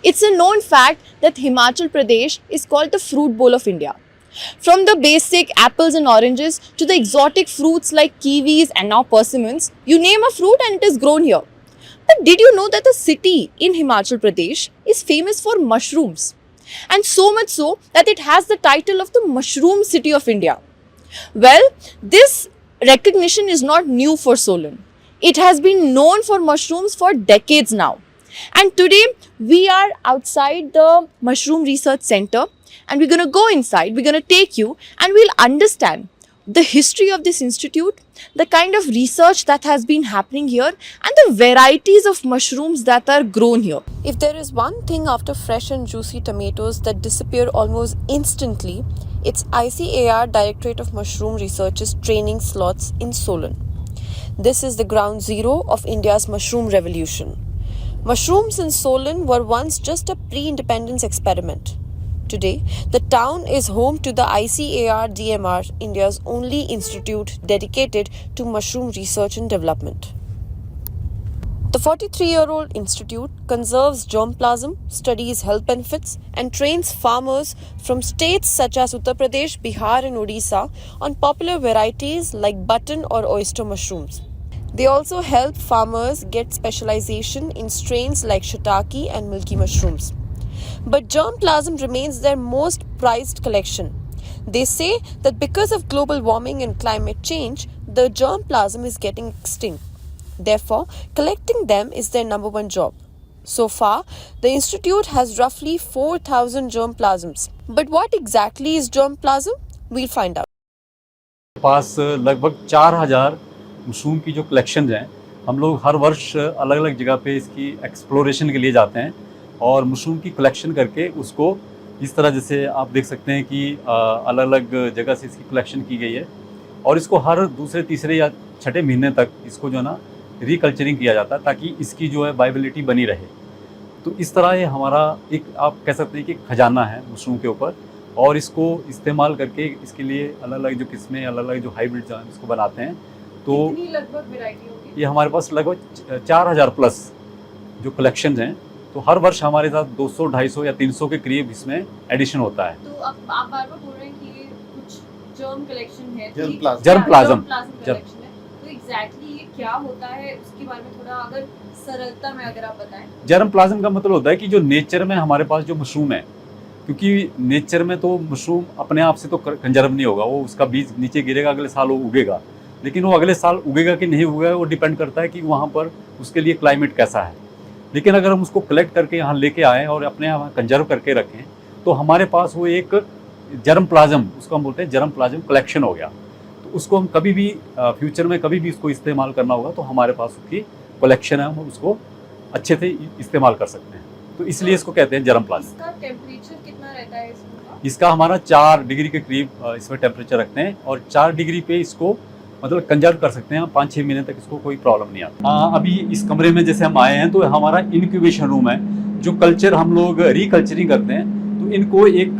It's a known fact that Himachal Pradesh is called the fruit bowl of India. From the basic apples and oranges to the exotic fruits like kiwis and now persimmons, you name a fruit and it is grown here. But did you know that the city in Himachal Pradesh is famous for mushrooms? And so much so that it has the title of the Mushroom City of India. Well, this recognition is not new for Solan. It has been known for mushrooms for decades now. And today we are outside the Mushroom Research Center and we're going to go inside, we're going to take you and we'll understand the history of this institute, the kind of research that has been happening here and the varieties of mushrooms that are grown here. If there is one thing after fresh and juicy tomatoes that disappear almost instantly, it's ICAR Directorate of Mushroom Research's training slots in Solan. This is the ground zero of India's mushroom revolution. Mushrooms in Solan were once just a pre-independence experiment. Today, the town is home to the ICAR DMR, India's only institute dedicated to mushroom research and development. The 43-year-old institute conserves germplasm, studies health benefits, and trains farmers from states such as Uttar Pradesh, Bihar, and Odisha on popular varieties like button or oyster mushrooms. They also help farmers get specialization in strains like shiitake and milky mushrooms. But germplasm remains their most prized collection. They say that because of global warming and climate change, the germplasm is getting extinct. Therefore, collecting them is their number one job. So far, the institute has roughly 4,000 germplasms. But what exactly is germplasm? We'll find out. पास लगभग 4,000 mushroom की जो collection हैं, हम लोग हर वर्ष अलग अलग जगह पे इसकी एक्सप्लोरेशन के लिए जाते हैं और मशरूम की कलेक्शन करके उसको इस तरह जैसे आप देख सकते हैं कि अलग अलग जगह से इसकी कलेक्शन की गई है और इसको हर दूसरे तीसरे या छठे महीने तक इसको जो है ना रिकल्चरिंग किया जाता है ताकि इसकी जो है वाइबिलिटी बनी रहे। तो इस तरह ये हमारा एक आप कह सकते हैं कि खजाना है मशरूम के ऊपर और इसको इस्तेमाल करके इसके लिए अलग अलग जो किस्में अलग अलग जो हाइब्रिड जो इसको बनाते हैं। तो लगभग वैरायटी होगी? ये हमारे पास लगभग 4,000 प्लस जो कलेक्शंस हैं। तो हर वर्ष हमारे साथ 200, 250 या 300 के करीब इसमें एडिशन होता है। तो आप बार-बार बोल रहे हैं कि ये कुछ जर्म कलेक्शन है, जर्मप्लाज्म कलेक्शन है। तो एग्जैक्टली ये क्या होता है उसके बारे में थोड़ा अगर सरलता में अगर आप बताएं। जर्मप्लाज्म का मतलब होता है कि जो नेचर में हमारे पास जो मशरूम है, क्योंकि नेचर में तो मशरूम अपने आप से तो कंजर्व नहीं होगा, वो उसका बीज नीचे गिरेगा अगले साल वो उगेगा, लेकिन वो अगले साल उगेगा कि नहीं उगेगा वो डिपेंड करता है कि वहाँ पर उसके लिए क्लाइमेट कैसा है। लेकिन अगर हम उसको कलेक्ट करके यहाँ लेके आएँ और अपने यहाँ कंजर्व करके रखें तो हमारे पास वो एक जर्मप्लाज्म, उसको हम बोलते हैं जर्मप्लाज्म कलेक्शन हो गया। तो उसको हम कभी भी फ्यूचर में कभी भी उसको इस्तेमाल करना होगा तो हमारे पास उसकी कलेक्शन है, हम उसको अच्छे से इस्तेमाल कर सकते हैं। तो इसलिए इसको कहते हैं जर्मप्लाज्म। इसका टेम्परेचर कितना रहता है इसका? इसका हमारा 4 डिग्री के करीब इसमें टेम्परेचर रखते हैं और 4 डिग्री पे इसको मतलब कंजर्व कर सकते हैं। 5-6 महीने तक इसको कोई प्रॉब्लम नहीं आता। अभी इस कमरे में जैसे हम आए हैं तो हमारा इनक्यूबेशन रूम है, जो कल्चर हम लोग रिकल्चरिंग करते हैं तो इनको एक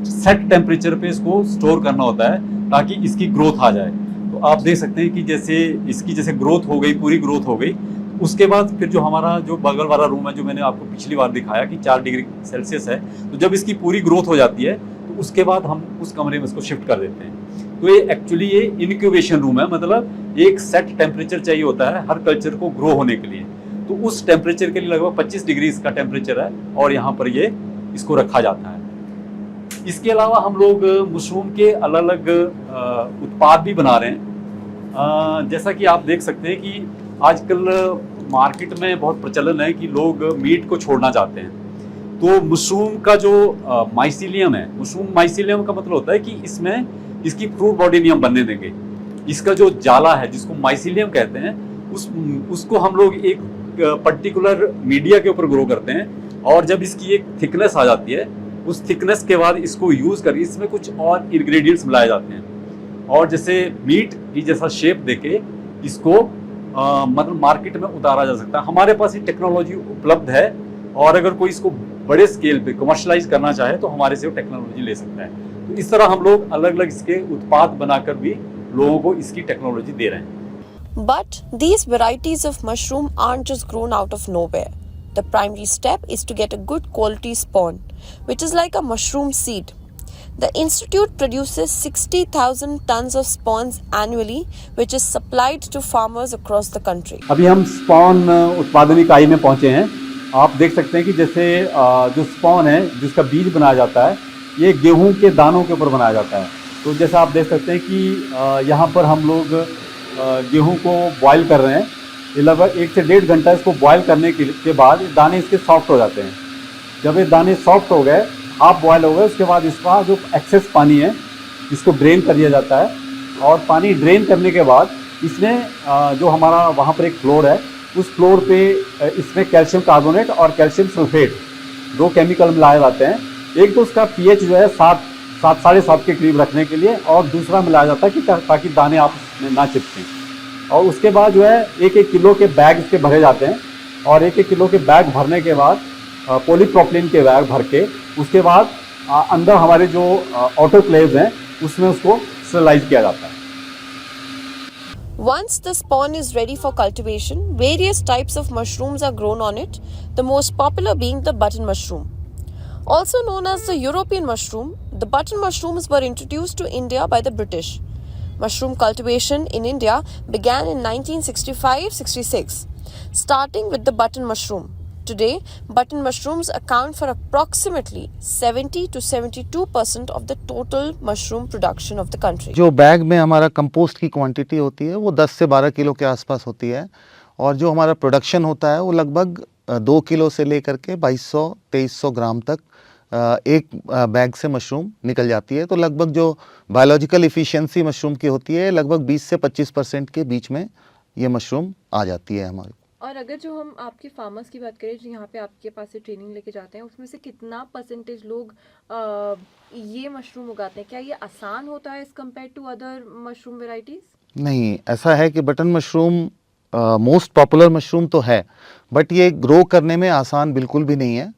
सेट टेम्परेचर पे इसको स्टोर करना होता है ताकि इसकी ग्रोथ आ जाए। तो आप देख सकते हैं कि जैसे इसकी जैसे ग्रोथ हो गई, पूरी ग्रोथ हो गई, उसके बाद फिर जो हमारा जो बगल वाला रूम है जो मैंने आपको पिछली बार दिखाया कि 4 डिग्री सेल्सियस है, तो जब इसकी पूरी ग्रोथ हो जाती है तो उसके बाद हम उस कमरे में इसको शिफ्ट कर देते हैं। तो ये एक्चुअली ये इनक्यूबेशन रूम है, मतलब एक सेट टेम्परेचर चाहिए होता है हर कल्चर को ग्रो होने के लिए। तो उस टेम्परेचर के लिए लगभग 25 डिग्री इसका टेम्परेचर है और यहाँ पर ये इसको रखा जाता है। इसके अलावा हम लोग मशरूम के अलग अलग उत्पाद भी बना रहे हैं। जैसा कि आप देख सकते हैं कि आजकल मार्केट में बहुत प्रचलन है कि लोग मीट को छोड़ना चाहते हैं। तो मशरूम का जो माइसीलियम है, मशरूम माइसीलियम का मतलब होता है कि इसमें इसकी फ्रूट बॉडी नहीं हम बनने देंगे। इसका जो जाला है जिसको माइसीलियम कहते हैं उसको हम लोग एक पर्टिकुलर मीडिया के ऊपर ग्रो करते हैं और जब इसकी एक थिकनेस आ जाती है उस थिकनेस के बाद इसको यूज़ करके इसमें कुछ और इंग्रेडिएंट्स मिलाए जाते हैं और जैसे मीट की जैसा शेप देके इसको मतलब मार्केट में उतारा जा सकता है। हमारे पास ये टेक्नोलॉजी उपलब्ध है और अगर कोई इसको बड़े स्केल पे कमर्शलाइज करना चाहे तो हमारे से वो टेक्नोलॉजी ले सकता है। तो इस तरह हम लोग अलग अलग इसके उत्पाद बनाकर भी लोगों को इसकी टेक्नोलॉजी दे रहे हैं। But these varieties of mushroom aren't just grown out of nowhere. The primary step is to get a good quality spawn, which is like a mushroom seed. The institute produces 60,000 tons of spawns annually, which is supplied to farmers across the country. अभी हम spawn उत्पादन इकाई में पहुंचे हैं। आप देख सकते हैं कि जैसे जो स्पॉन है जिसका बीज बनाया जाता है ये गेहूं के दानों के ऊपर बनाया जाता है। तो जैसा आप देख सकते हैं कि यहाँ पर हम लोग गेहूं को बॉईल कर रहे हैं। ये लगभग 1 से 1.5 घंटा इसको बॉईल करने के बाद दाने इसके सॉफ्ट हो जाते हैं। जब ये दाने सॉफ्ट हो गए, हाफ बॉयल हो गए, उसके बाद इसका जो एक्सेस पानी है इसको ड्रेन कर दिया जाता है। और पानी ड्रेन करने के बाद इसमें जो हमारा वहाँ पर एक फ्लोर है उस फ्लोर पे इसमें कैल्शियम कार्बोनेट और कैल्शियम सल्फेट 2 केमिकल मिलाए जाते हैं। एक तो उसका पीएच जो है 7 7.5 के करीब रखने के लिए, और दूसरा मिलाया जाता है कि ताकि दाने आपस में ना चिपकें। और उसके बाद जो है 1-1 किलो के बैग इसके भरे जाते हैं। और 1-1 किलो के बैग भरने के बाद पॉलीप्रोपिलीन के बैग भर के उसके बाद अंदर हमारे जो ऑटोक्लेव्स हैं उसमें उसको स्टरलाइज किया जाता है। Once the spawn is ready for cultivation, various types of mushrooms are grown on it, the most popular being the button mushroom. Also known as the European mushroom, the button mushrooms were introduced to India by the British. Mushroom cultivation in India began in 1965-66, starting with the button mushroom. Today, button mushrooms account for approximately 70 to 72% of the total mushroom production of the country. जो bag में हमारा compost की quantity होती है वो 10 से 12 kilo के आसपास होती है, और जो हमारा प्रोडक्शन होता है वो लगभग 2 किलो से लेकर के 2200-2300 ग्राम तक एक बैग से मशरूम निकल जाती है। तो लगभग जो बायोलॉजिकल इफ़िशियंसी मशरूम की होती है लगभग 20 से 25% के बीच में ये मशरूम आ जाती है हमारे। और अगर जो हम आपके फार्मर्स की बात करें जो यहाँ पे आपके पास से ट्रेनिंग लेके जाते हैं, उसमें से कितना परसेंटेज लोग ये मशरूम उगाते हैं? क्या ये आसान होता है as compare to other mushroom varieties? नहीं, ऐसा है कि button mushroom most popular mushroom तो है, बट ये ग्रो करने में आसान बिल्कुल भी नहीं है।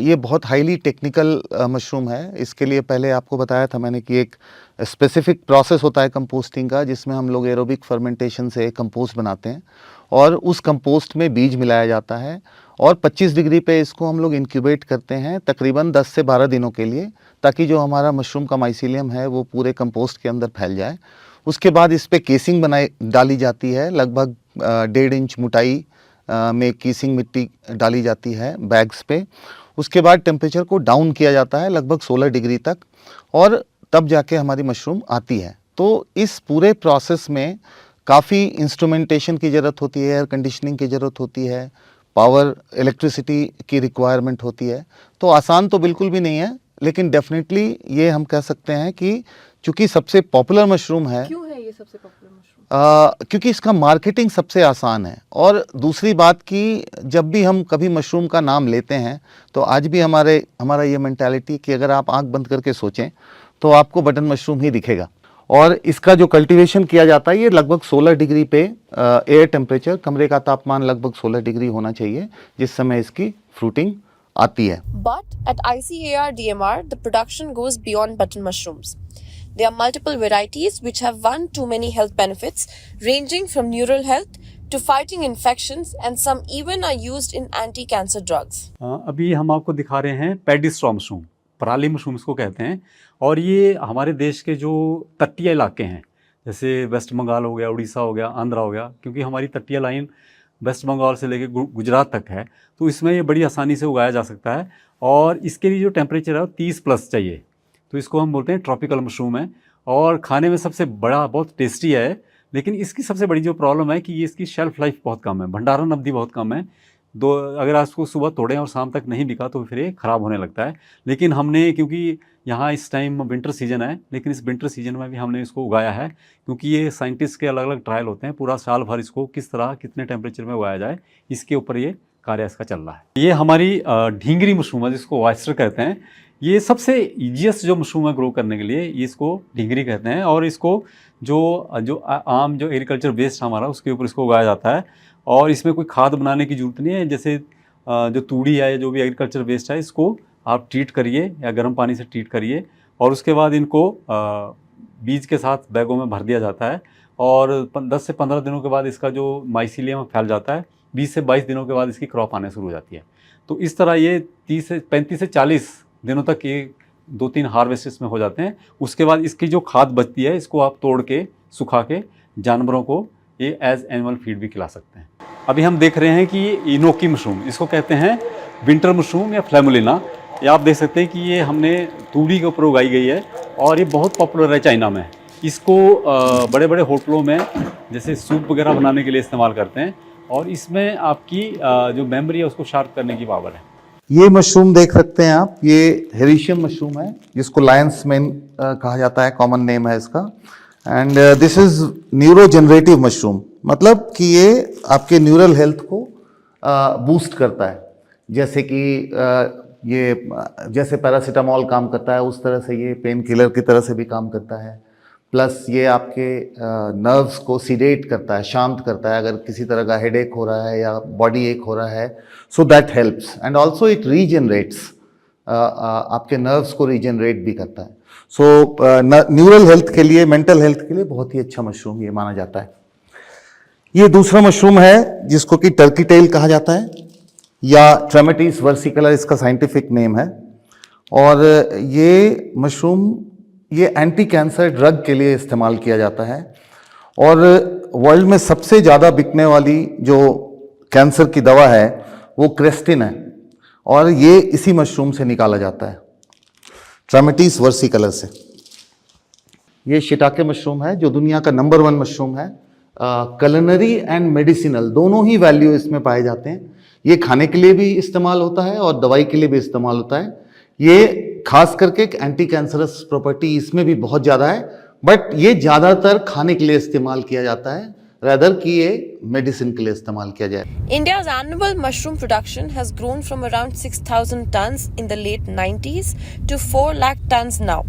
ये बहुत हाईली टेक्निकल मशरूम है। इसके लिए पहले आपको बताया था मैंने कि एक स्पेसिफिक प्रोसेस होता है कंपोस्टिंग का, जिसमें हम लोग एरोबिक फर्मेंटेशन से कंपोस्ट बनाते हैं और उस कंपोस्ट में बीज मिलाया जाता है और 25 डिग्री पे इसको हम लोग इंक्यूबेट करते हैं तकरीबन 10 से 12 दिनों के लिए, ताकि जो हमारा मशरूम का माइसीलियम है वो पूरे कंपोस्ट के अंदर फैल जाए। उसके बाद इस पे केसिंग डाली जाती है, लगभग 1.5 इंच मोटाई में केसिंग मिट्टी डाली जाती है बैग्स पे। उसके बाद टेम्परेचर को डाउन किया जाता है लगभग 16 डिग्री तक, और तब जाके हमारी मशरूम आती है। तो इस पूरे प्रोसेस में काफ़ी इंस्ट्रूमेंटेशन की ज़रूरत होती है, एयर कंडीशनिंग की ज़रूरत होती है, पावर इलेक्ट्रिसिटी की रिक्वायरमेंट होती है। तो आसान तो बिल्कुल भी नहीं है, लेकिन डेफिनेटली ये हम कह सकते हैं कि चूँकि सबसे पॉपुलर मशरूम है। क्यों है ये सबसे पॉपुलर मशरूम? क्योंकि इसका मार्केटिंग सबसे आसान है। और दूसरी बात कि जब भी हम कभी मशरूम का नाम लेते हैं तो आज भी हमारा ये मेंटालिटी कि अगर आप आंख बंद करके सोचें तो आपको बटन मशरूम ही दिखेगा। और इसका जो कल्टीवेशन किया जाता है ये लगभग 16 डिग्री पे एयर टेम्परेचर, कमरे का तापमान लगभग 16 डिग्री होना चाहिए जिस समय इसकी फ्रूटिंग आती है। But at ICAR DMR, the production goes beyond button mushrooms. There are multiple varieties which have one too many health benefits, ranging from neural health to fighting infections, and some even are used in anti-cancer drugs. अभी हम आपको दिखा रहे हैं paddy straw mushroom, पराली mushroom इसको कहते हैं। और ये हमारे देश के जो तटीय इलाके हैं जैसे वेस्ट बंगाल हो गया, उड़ीसा हो गया, आंध्रा हो गया, क्योंकि हमारी तटीय लाइन वेस्ट बंगाल से लेकर गुजरात तक है, तो इसमें ये बड़ी आसानी से उगाया जा सकता है। और इसके लिए जो टेम्परेचर है वो 30+ चाहिए, तो इसको हम बोलते हैं ट्रॉपिकल मशरूम है। और खाने में सबसे बड़ा बहुत टेस्टी है, लेकिन इसकी सबसे बड़ी जो प्रॉब्लम है कि ये इसकी शेल्फ लाइफ बहुत कम है, भंडारण अवधि बहुत कम है। अगर आप इसको सुबह तोड़ें और शाम तक नहीं बिका तो फिर ये ख़राब होने लगता है। लेकिन हमने, क्योंकि यहाँ इस टाइम विंटर सीजन है, लेकिन इस विंटर सीजन में भी हमने इसको उगाया है, क्योंकि ये साइंटिस्ट के अलग अलग ट्रायल होते हैं पूरा साल भर इसको किस तरह कितने टेम्परेचर में उगाया जाए, इसके ऊपर ये कार्य इसका चल रहा है। ये हमारी ढींगरी मशरूम है जिसको ऑयस्टर कहते हैं। ये सबसे ईजीएस्ट जो मशरूम है ग्रो करने के लिए, ये इसको ढींगरी कहते हैं। और इसको जो आम जो एग्रीकल्चर वेस्ट हमारा उसके ऊपर इसको उगाया जाता है। और इसमें कोई खाद बनाने की ज़रूरत नहीं है। जैसे जो तूड़ी है, जो भी एग्रीकल्चर वेस्ट है, इसको आप ट्रीट करिए या गर्म पानी से ट्रीट करिए, और उसके बाद इनको बीज के साथ बैगों में भर दिया जाता है। और 10 से 15 दिनों के बाद इसका जो माइसीलियम फैल जाता है, 20 से 22 दिनों के बाद इसकी क्रॉप आने शुरू हो जाती है। तो इस तरह ये 35 से 40 दिनों तक ये 2-3 हार्वेस्ट में हो जाते हैं। उसके बाद इसकी जो खाद बचती है इसको आप तोड़ के सुखा के जानवरों को ये एज एनिमल फीड भी खिला सकते हैं। अभी हम देख रहे हैं कि ये इनोकी मशरूम, इसको कहते हैं विंटर मशरूम या फ्लैमुलिना। ये आप देख सकते हैं कि ये हमने तूड़ी के ऊपर उगाई गई है और ये बहुत पॉपुलर है चाइना में। इसको बड़े बड़े होटलों में जैसे सूप वगैरह बनाने के लिए इस्तेमाल करते हैं और इसमें आपकी जो मेमोरी है उसको शार्प करने की पावर है। ये मशरूम देख सकते हैं आप, ये हेरिशियम मशरूम है जिसको लायंस मेन कहा जाता है, कॉमन नेम है इसका। And this is neuro generative mushroom, मतलब कि ये आपके न्यूरल हेल्थ को बूस्ट करता है। जैसे कि ये जैसे पैरासीटामोल काम करता है उस तरह से ये पेन किलर की तरह से भी काम करता है। प्लस ये आपके नर्व्स को सीडेट करता है, शांत करता है अगर किसी तरह का हेडेक हो रहा है या बॉडी एक हो रहा है, so that helps. And also it regenerates, आपके नर्व्स को रीजनरेट भी करता है। सो न्यूरल हेल्थ के लिए, मेंटल हेल्थ के लिए बहुत ही अच्छा मशरूम ये माना जाता है। ये दूसरा मशरूम है जिसको कि टर्की टेल कहा जाता है या ट्रेमेटिस वर्सिकलर इसका साइंटिफिक नेम है। और ये मशरूम ये एंटी कैंसर ड्रग के लिए इस्तेमाल किया जाता है और वर्ल्ड में सबसे ज़्यादा बिकने वाली जो कैंसर की दवा है वो क्रेस्टिन है और ये इसी मशरूम से निकाला जाता है, ट्रेमेटिस वर्सिकलर से। ये शिटाके मशरूम है जो दुनिया का नंबर 1 मशरूम है। कलिनरी एंड मेडिसिनल दोनों ही वैल्यू इसमें पाए जाते हैं। ये खाने के लिए भी इस्तेमाल होता है और दवाई के लिए भी इस्तेमाल होता है। ये खास करके एंटी कैंसरस प्रॉपर्टी इसमें भी बहुत ज़्यादा है, बट ये ज़्यादातर खाने के लिए इस्तेमाल किया जाता है rather कि ये मेडिसिन के लिए इस्तेमाल किया जाए। India's annual mushroom production has grown from around 6,000 tons in the late 90s to 4 lakh tons now.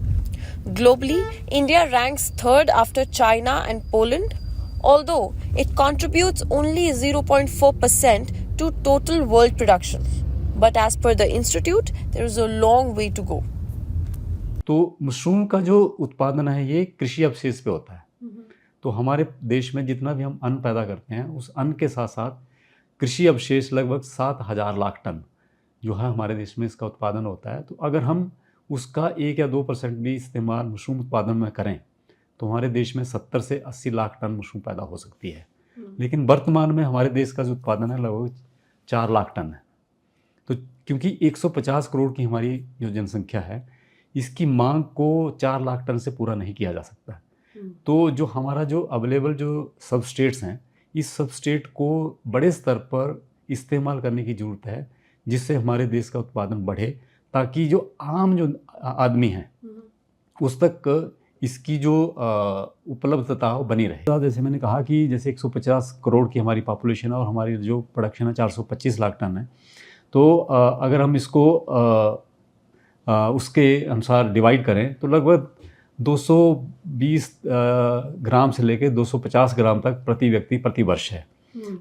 Globally, India ranks third after China and Poland, although it contributes only 0.4% to total world production. But as per the institute, there is a long way to go. तो mushroom का जो उत्पादन है ये कृषि अवशेष पे होता है। तो हमारे देश में जितना भी हम अन्न पैदा करते हैं उस अन्न के साथ साथ कृषि अवशेष लगभग 7,000 लाख टन जो है हमारे देश में इसका उत्पादन होता है। तो अगर हम उसका 1 या 2% भी इस्तेमाल मशरूम उत्पादन में करें तो हमारे देश में 70 से 80 लाख टन मशरूम पैदा हो सकती है। लेकिन वर्तमान में हमारे देश का जो उत्पादन है लगभग 4 लाख टन है। तो क्योंकि 150 करोड़ की हमारी जो जनसंख्या है इसकी मांग को 4 लाख टन से पूरा नहीं किया जा सकता। तो जो हमारा जो अवेलेबल जो सबस्टेट्स हैं इस सबस्टेट को बड़े स्तर पर इस्तेमाल करने की ज़रूरत है जिससे हमारे देश का उत्पादन बढ़े, ताकि जो आम जो आदमी है उस तक इसकी जो उपलब्धता हो बनी रहे। जैसे मैंने कहा कि जैसे 150 करोड़ की हमारी पॉपुलेशन है और हमारी जो प्रोडक्शन है 425 लाख टन है। तो अगर हम इसको उसके अनुसार डिवाइड करें तो लगभग 220 ग्राम से लेकर 250 ग्राम तक प्रति व्यक्ति प्रति वर्ष है।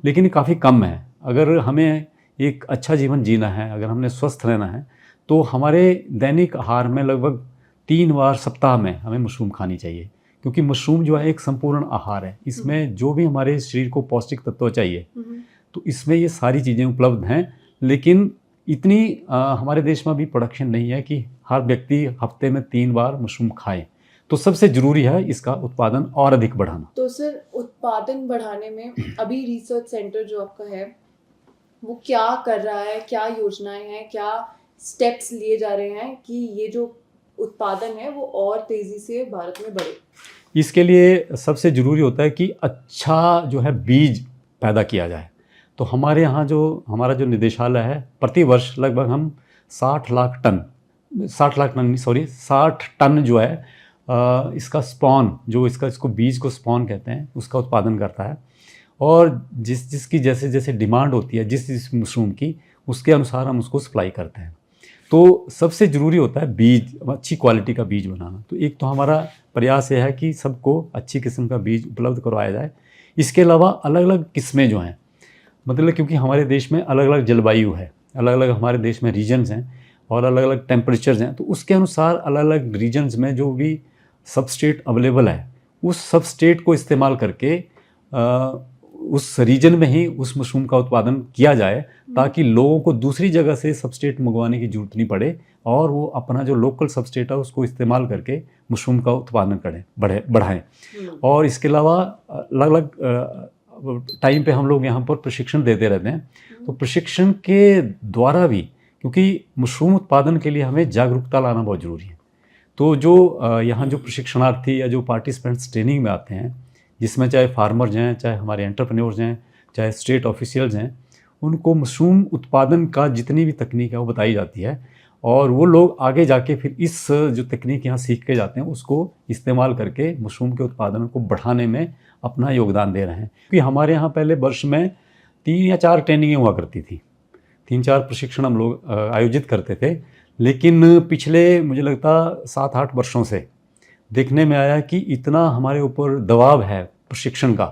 लेकिन ये काफ़ी कम है। अगर हमें एक अच्छा जीवन जीना है, अगर हमने स्वस्थ रहना है तो हमारे दैनिक आहार में लगभग 3 बार सप्ताह में हमें मशरूम खानी चाहिए, क्योंकि मशरूम जो है एक संपूर्ण आहार है। इसमें जो भी हमारे शरीर को पौष्टिक तत्व चाहिए तो इसमें ये सारी चीज़ें उपलब्ध हैं। लेकिन इतनी हमारे देश में अभी प्रोडक्शन नहीं है कि हर व्यक्ति हफ्ते में 3 बार मशरूम खाए। तो सबसे ज़रूरी है इसका उत्पादन और अधिक बढ़ाना। तो सर उत्पादन बढ़ाने में अभी रिसर्च सेंटर जो आपका है वो क्या कर रहा है, क्या योजनाएं हैं, क्या स्टेप्स लिए जा रहे हैं कि ये जो उत्पादन है वो और तेज़ी से भारत में बढ़े? इसके लिए सबसे ज़रूरी होता है कि अच्छा जो है बीज पैदा किया जाए। तो हमारे यहाँ जो हमारा जो निदेशालय है प्रति वर्ष लगभग हम 60 टन जो है इसका स्पॉन जो इसको बीज को स्पॉन कहते हैं उसका उत्पादन करता है। और जिसकी जैसे जैसे डिमांड होती है जिस मशरूम की उसके अनुसार हम उसको सप्लाई करते हैं। तो सबसे ज़रूरी होता है बीज, अच्छी क्वालिटी का बीज बनाना। तो एक तो हमारा प्रयास ये है कि सबको अच्छी किस्म का बीज उपलब्ध करवाया जाए। इसके अलावा अलग अलग किस्में जो हैं, मतलब क्योंकि हमारे देश में अलग अलग जलवायु है, अलग अलग हमारे देश में रीजन्स हैं और अलग अलग टेम्परेचर्स हैं। तो उसके अनुसार अलग अलग रीजन्स में जो भी सबस्ट्रेट अवेलेबल है उस सबस्ट्रेट को इस्तेमाल करके उस रीजन में ही उस मशरूम का उत्पादन किया जाए, ताकि लोगों को दूसरी जगह से सबस्ट्रेट मंगवाने की जरूरत नहीं पड़े और वो अपना जो लोकल सबस्ट्रेट है उसको इस्तेमाल करके मशरूम का उत्पादन करें, बढ़ाएं। और इसके अलावा अलग अलग टाइम पे हम लोग यहाँ पर प्रशिक्षण देते रहते हैं। तो प्रशिक्षण के द्वारा भी, क्योंकि मशरूम उत्पादन के लिए हमें जागरूकता लाना बहुत ज़रूरी है, तो जो यहाँ जो प्रशिक्षणार्थी या जो पार्टिसिपेंट्स ट्रेनिंग में आते हैं, जिसमें चाहे फार्मर्स हैं, चाहे हमारे एंटरप्रेन्योर्स हैं, चाहे स्टेट ऑफिशियल्स हैं, उनको मशरूम उत्पादन का जितनी भी तकनीक है वो बताई जाती है और वो लोग आगे जाके फिर इस जो तकनीक यहाँ सीख के जाते हैं उसको इस्तेमाल करके मशरूम के उत्पादन को बढ़ाने में अपना योगदान दे रहे हैं। क्योंकि हमारे यहाँ पहले वर्ष में 3 या 4 ट्रेनिंगें हुआ करती थी, 3-4 प्रशिक्षण हम लोग आयोजित करते थे, लेकिन पिछले मुझे लगता 7-8 वर्षों से देखने में आया कि इतना हमारे ऊपर दबाव है प्रशिक्षण का,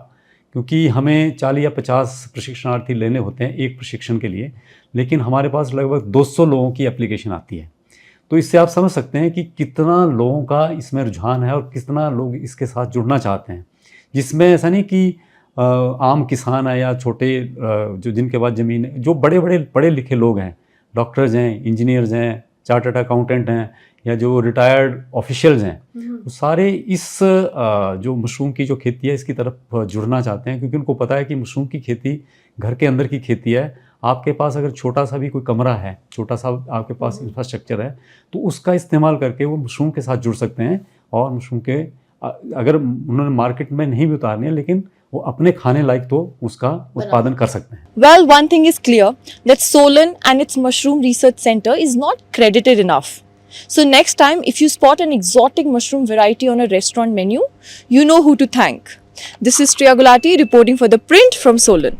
क्योंकि हमें 40 या 50 प्रशिक्षणार्थी लेने होते हैं एक प्रशिक्षण के लिए, लेकिन हमारे पास लगभग 200 लोगों की एप्लीकेशन आती है। तो इससे आप समझ सकते हैं कि कितना लोगों का इसमें रुझान है और कितना लोग इसके साथ जुड़ना चाहते हैं, जिसमें ऐसा नहीं कि आम किसान है या छोटे जो जिनके पास ज़मीन है, जो पढ़े लिखे लोग हैं, डॉक्टर्स हैं, इंजीनियर्स हैं, चार्टर्ड अकाउंटेंट हैं या जो रिटायर्ड ऑफिशियल्स हैं, वो सारे इस जो मशरूम की जो खेती है इसकी तरफ जुड़ना चाहते हैं, क्योंकि उनको पता है कि मशरूम की खेती घर के अंदर की खेती है। आपके पास अगर छोटा सा भी कोई कमरा है, छोटा सा आपके पास इंफ्रास्ट्रक्चर है, तो उसका इस्तेमाल करके वो मशरूम के साथ जुड़ सकते हैं और मशरूम के अगर उन्होंने मार्केट में नहीं भी उतारने हैं, लेकिन वो अपने खाने लायक तो उसका उत्पादन कर सकते हैं। Well, one thing is clear that Solon and its mushroom research center is not credited enough. So next time if you spot an exotic mushroom variety on a restaurant menu, you know who to thank. This is Shreya Gulati reporting for The Print from Solon.